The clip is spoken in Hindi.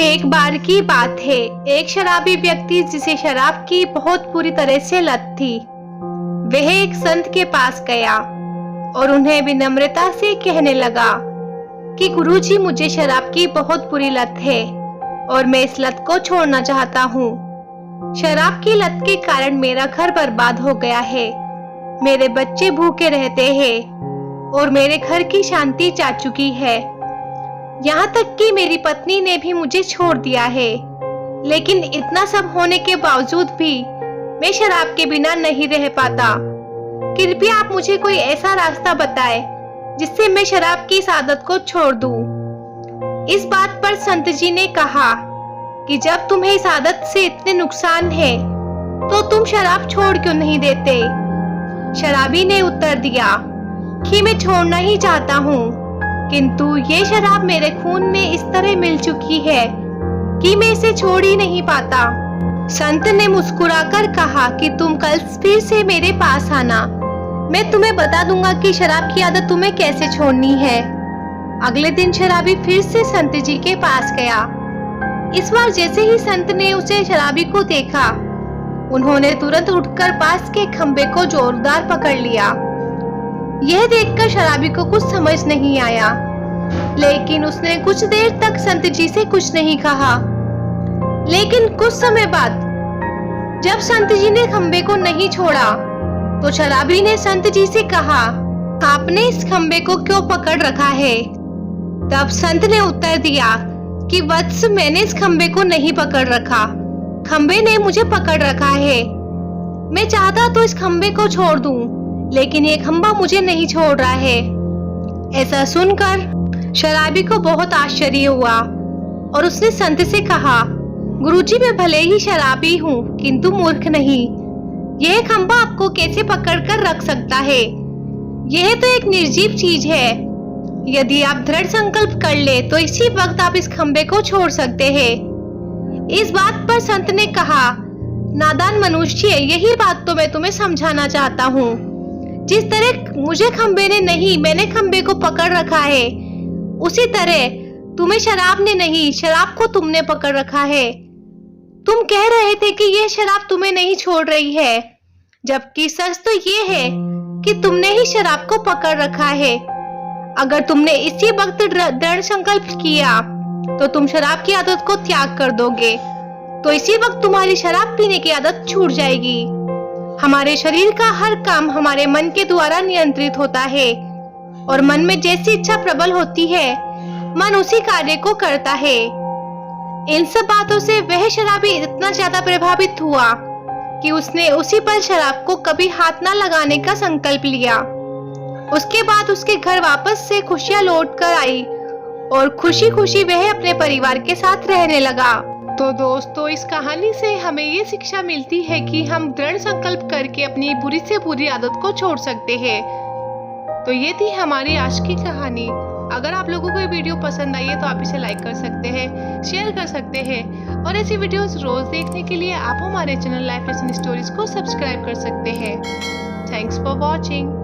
एक बार की बात है, एक शराबी व्यक्ति जिसे शराब की बहुत बुरी तरह से लत थी, वह एक संत के पास गया और उन्हें विनम्रता से कहने लगा कि गुरुजी, मुझे शराब की बहुत बुरी लत है और मैं इस लत को छोड़ना चाहता हूँ। शराब की लत के कारण मेरा घर बर्बाद हो गया है, मेरे बच्चे भूखे रहते हैं और मेरे घर की शांति जा चुकी है। यहाँ तक कि मेरी पत्नी ने भी मुझे छोड़ दिया है। लेकिन इतना सब होने के बावजूद भी मैं शराब के बिना नहीं रह पाता। कृपया आप मुझे कोई ऐसा रास्ता बताएं जिससे मैं शराब की इस आदत को छोड़ दूं। इस बात पर संत जी ने कहा कि जब तुम्हें इस आदत से इतने नुकसान है तो तुम शराब छोड़ क्यों नहीं देते। शराबी ने उत्तर दिया कि मैं छोड़ना ही चाहता हूँ, किंतु ये शराब मेरे खून में इस तरह मिल चुकी है कि मैं इसे छोड़ ही नहीं पाता। संत ने मुस्कुराकर कहा कि तुम कल फिर से मेरे पास आना, मैं तुम्हें बता दूंगा कि शराब की आदत तुम्हें कैसे छोड़नी है। अगले दिन शराबी फिर से संत जी के पास गया। इस बार जैसे ही संत ने उसे शराबी को देखा, उन्होंने तुरंत उठकर पास के खंबे को जोरदार पकड़ लिया। यह देखकर शराबी को कुछ समझ नहीं आया, लेकिन उसने कुछ देर तक संत जी से कुछ नहीं कहा। लेकिन कुछ समय बाद जब संत जी ने खंबे को नहीं छोड़ा तो शराबी ने संत जी से कहा, आपने इस खंबे को क्यों पकड़ रखा है। तब संत ने उत्तर दिया कि वत्स, मैंने इस खंबे को नहीं पकड़ रखा, खंबे ने मुझे पकड़ रखा है। मैं चाहता तो इस खंबे को छोड़ दूं, लेकिन ये खंबा मुझे नहीं छोड़ रहा है। ऐसा सुनकर शराबी को बहुत आश्चर्य हुआ और उसने संत से कहा, गुरुजी, मैं भले ही शराबी हूँ किंतु मूर्ख नहीं। यह खंबा आपको कैसे पकड़कर रख सकता है। यह तो एक निर्जीव चीज है। यदि आप दृढ़ संकल्प कर ले तो इसी वक्त आप इस खंबे को छोड़ सकते हैं। इस बात पर संत ने कहा, नादान मनुष्य, यही बात तो मैं तुम्हें समझाना चाहता हूँ। जिस तरह मुझे खंबे ने नहीं, मैंने खंबे को पकड़ रखा है, उसी तरह तुम्हें शराब ने नहीं, शराब को तुमने पकड़ रखा है। तुम कह रहे थे कि यह शराब तुम्हें नहीं छोड़ रही है, जबकि सच तो ये है कि तुमने ही शराब को पकड़ रखा है। अगर तुमने इसी वक्त दृढ़ संकल्प किया तो तुम शराब की आदत को त्याग कर दोगे, तो इसी वक्त तुम्हारी शराब पीने की आदत छूट जाएगी। हमारे शरीर का हर काम हमारे मन के द्वारा नियंत्रित होता है और मन में जैसी इच्छा प्रबल होती है, मन उसी कार्य को करता है। इन सब बातों से वह शराबी इतना ज्यादा प्रभावित हुआ कि उसने उसी पल शराब को कभी हाथ न लगाने का संकल्प लिया। उसके बाद उसके घर वापस से खुशियां लौट कर आई और खुशी खुशी वह अपने परिवार के साथ रहने लगा। तो दोस्तों, इस कहानी से हमें ये शिक्षा मिलती है कि हम दृढ़ संकल्प करके अपनी बुरी से बुरी आदत को छोड़ सकते हैं। तो ये थी हमारी आज की कहानी। अगर आप लोगों को ये वीडियो पसंद आई है तो आप इसे लाइक कर सकते हैं, शेयर कर सकते हैं और ऐसी वीडियोस रोज देखने के लिए आप हमारे चैनल लाइफ लेसन स्टोरीज को सब्सक्राइब कर सकते हैं। Thanks for watching.